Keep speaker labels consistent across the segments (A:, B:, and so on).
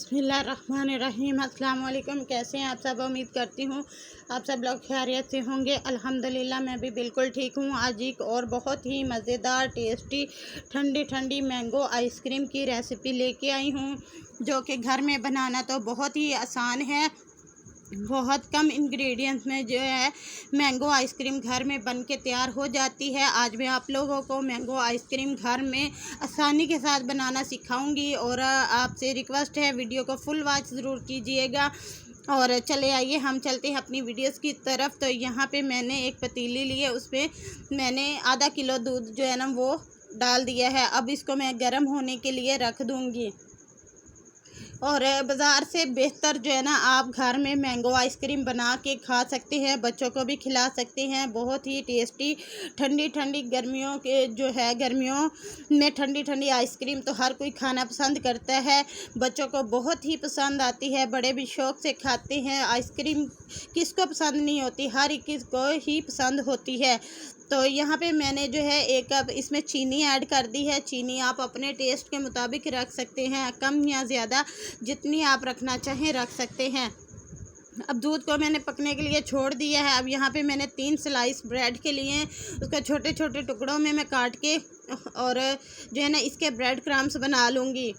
A: बिस्मिल्लाहिर्रहमानिर्रहीम। अस्सलाम वालेकुम। कैसे हैं आप सब? उम्मीद करती हूँ आप सब लोग खैरियत से होंगे। अल्हम्दुलिल्लाह मैं भी बिल्कुल ठीक हूँ। आज एक और बहुत ही मज़ेदार टेस्टी ठंडी ठंडी मैंगो आइसक्रीम की रेसिपी लेके आई हूँ, जो कि घर में बनाना तो बहुत ही आसान है। बहुत कम इंग्रेडिएंट्स में जो है मैंगो आइसक्रीम घर में बन के तैयार हो जाती है। आज मैं आप लोगों को मैंगो आइसक्रीम घर में आसानी के साथ बनाना सिखाऊंगी और आपसे रिक्वेस्ट है वीडियो को फुल वॉच ज़रूर कीजिएगा। और चले आइए हम चलते हैं अपनी वीडियोस की तरफ। तो यहाँ पे मैंने एक पतीली ली है, उसमें मैंने आधा किलो दूध जो है ना वो डाल दिया है। अब इसको मैं गर्म होने के लिए रख दूँगी। और बाज़ार से बेहतर जो है ना आप घर में मैंगो आइसक्रीम बना के खा सकते हैं, बच्चों को भी खिला सकते हैं। बहुत ही टेस्टी ठंडी ठंडी गर्मियों के जो है गर्मियों में ठंडी ठंडी आइसक्रीम तो हर कोई खाना पसंद करता है। बच्चों को बहुत ही पसंद आती है, बड़े भी शौक़ से खाते हैं। आइसक्रीम किसको पसंद नहीं होती, हर एक को ही पसंद होती है। तो यहाँ पे मैंने जो है 1 कप इसमें चीनी ऐड कर दी है। चीनी आप अपने टेस्ट के मुताबिक रख सकते हैं, कम या ज़्यादा जितनी आप रखना चाहें रख सकते हैं। अब दूध को मैंने पकने के लिए छोड़ दिया है। अब यहाँ पे मैंने 3 स्लाइस ब्रेड के लिए उसको छोटे छोटे टुकड़ों में मैं काट के और जो है ना इसके ब्रेड क्रम्स बना लूँगी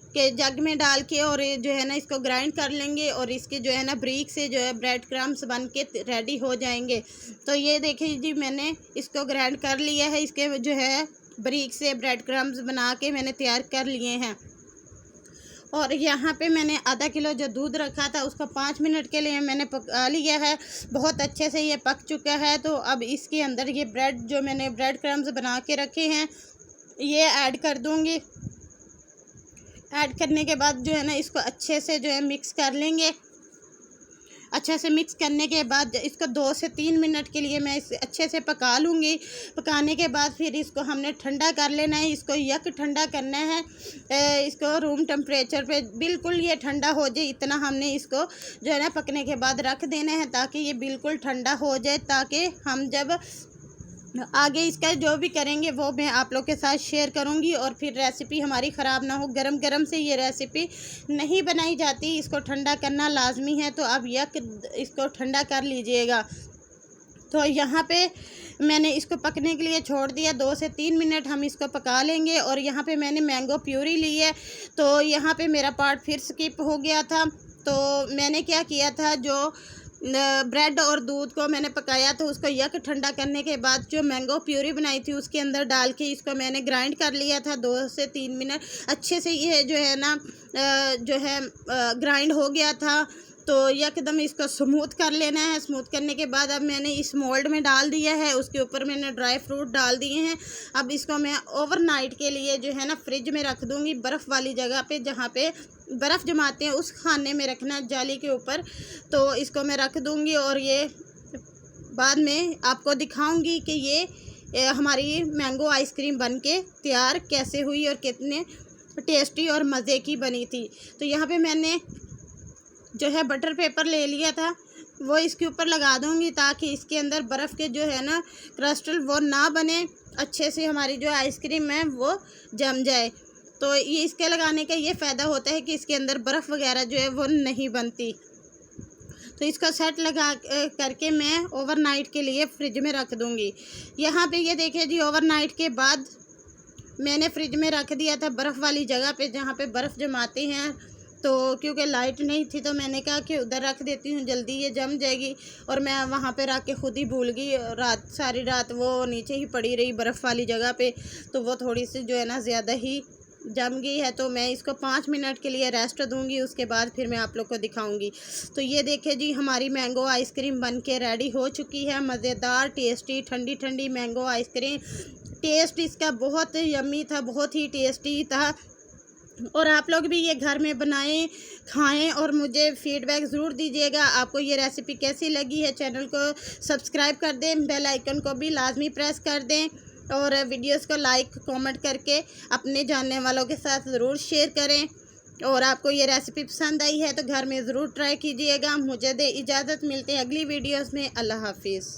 A: के जग में डाल के, और जो है ना इसको ग्राइंड कर लेंगे और इसके जो है ना ब्रीक से जो है ब्रेड क्रम्स बन के रेडी हो जाएंगे। तो ये देखिए जी मैंने इसको ग्राइंड कर लिया है। इसके जो है ब्रीक से ब्रेड क्रम्स बना के मैंने तैयार कर लिए हैं। और यहाँ पे मैंने आधा किलो जो दूध रखा था उसको 5 मिनट के लिए मैंने पका लिया है। बहुत अच्छे से ये पक चुका है। तो अब इसके अंदर ये ब्रेड जो मैंने ब्रेड क्रम्स बना के रखे हैं ये ऐड कर दूँगी। ऐड करने के बाद जो है ना इसको अच्छे से जो है मिक्स कर लेंगे। अच्छे से मिक्स करने के बाद इसको 2 से 3 मिनट के लिए मैं इसे अच्छे से पका लूँगी। पकाने के बाद फिर इसको हमने ठंडा कर लेना है। इसको यक ठंडा करना है, इसको रूम टेम्परेचर पे बिल्कुल ये ठंडा हो जाए, इतना हमने इसको जो है ना पकने के बाद रख देना है, ताकि ये बिल्कुल ठंडा हो जाए, ताकि हम जब आगे इसका जो भी करेंगे वो मैं आप लोग के साथ शेयर करूंगी और फिर रेसिपी हमारी ख़राब ना हो। गरम गरम से ये रेसिपी नहीं बनाई जाती, इसको ठंडा करना लाजमी है। तो अब इसको ठंडा कर लीजिएगा। तो यहाँ पे मैंने इसको पकने के लिए छोड़ दिया। 2 से 3 मिनट हम इसको पका लेंगे। और यहाँ पे मैंने मैंगो प्यूरी ली है। तो यहाँ पे मेरा पार्ट फिर स्किप हो गया था। तो मैंने क्या किया था, जो ब्रेड और दूध को मैंने पकाया तो उसको यक ठंडा करने के बाद जो मैंगो प्यूरी बनाई थी उसके अंदर डाल के इसको मैंने ग्राइंड कर लिया था। 2 से 3 मिनट अच्छे से ये जो है ना जो है ग्राइंड हो गया था। तो एकदम इसको स्मूथ कर लेना है। स्मूथ करने के बाद अब मैंने इस मोल्ड में डाल दिया है, उसके ऊपर मैंने ड्राई फ्रूट डाल दिए हैं। अब इसको मैं ओवरनाइट के लिए जो है ना फ्रिज में रख दूँगी, बर्फ़ वाली जगह पे, जहाँ पे बर्फ़ जमाते हैं उस खाने में रखना, जाली के ऊपर। तो इसको मैं रख दूँगी और ये बाद में आपको दिखाऊँगी कि ये हमारी मैंगो आइसक्रीम बन के तैयार कैसे हुई और कितने टेस्टी और मज़े की बनी थी। तो यहाँ पे मैंने जो है बटर पेपर ले लिया था, वो इसके ऊपर लगा दूँगी, ताकि इसके अंदर बर्फ़ के जो है ना क्रिस्टल वो ना बने, अच्छे से हमारी जो आइसक्रीम है वो जम जाए। तो ये इसके लगाने का ये फ़ायदा होता है कि इसके अंदर बर्फ़ वगैरह जो है वो नहीं बनती। तो इसका सेट लगा करके मैं ओवरनाइट के लिए फ्रिज में रख दूँगी। यहाँ पे ये देखिए जी, ओवरनाइट के बाद मैंने फ्रिज में रख दिया था बर्फ़ वाली जगह पे, जहाँ पे बर्फ़ जमाते हैं। तो क्योंकि लाइट नहीं थी तो मैंने कहा कि उधर रख देती हूँ, जल्दी ये जम जाएगी। और मैं वहाँ पे रख के खुद ही भूल गई, सारी रात वो नीचे ही पड़ी रही बर्फ़ वाली जगह पे। तो वो थोड़ी सी जो है ना ज़्यादा ही जम गई है। तो मैं इसको 5 मिनट के लिए रेस्ट दूँगी, उसके बाद फिर मैं आप लोग को दिखाऊँगी। तो ये देखिए जी, हमारी मैंगो आइसक्रीम बन के रेडी हो चुकी है। मज़ेदार टेस्टी ठंडी ठंडी मैंगो आइसक्रीम। टेस्ट इसका बहुत यम्मी था, बहुत ही टेस्टी था। और आप लोग भी ये घर में बनाएं, खाएं और मुझे फ़ीडबैक ज़रूर दीजिएगा। आपको ये रेसिपी कैसी लगी है। चैनल को सब्सक्राइब कर दें, बेल आइकन को भी लाजमी प्रेस कर दें और वीडियोस को लाइक कमेंट करके अपने जानने वालों के साथ ज़रूर शेयर करें। और आपको ये रेसिपी पसंद आई है तो घर में ज़रूर ट्राई कीजिएगा। मुझे दे इजाज़त, मिलते हैं अगली वीडियोस में। अल्लाह हाफिज़।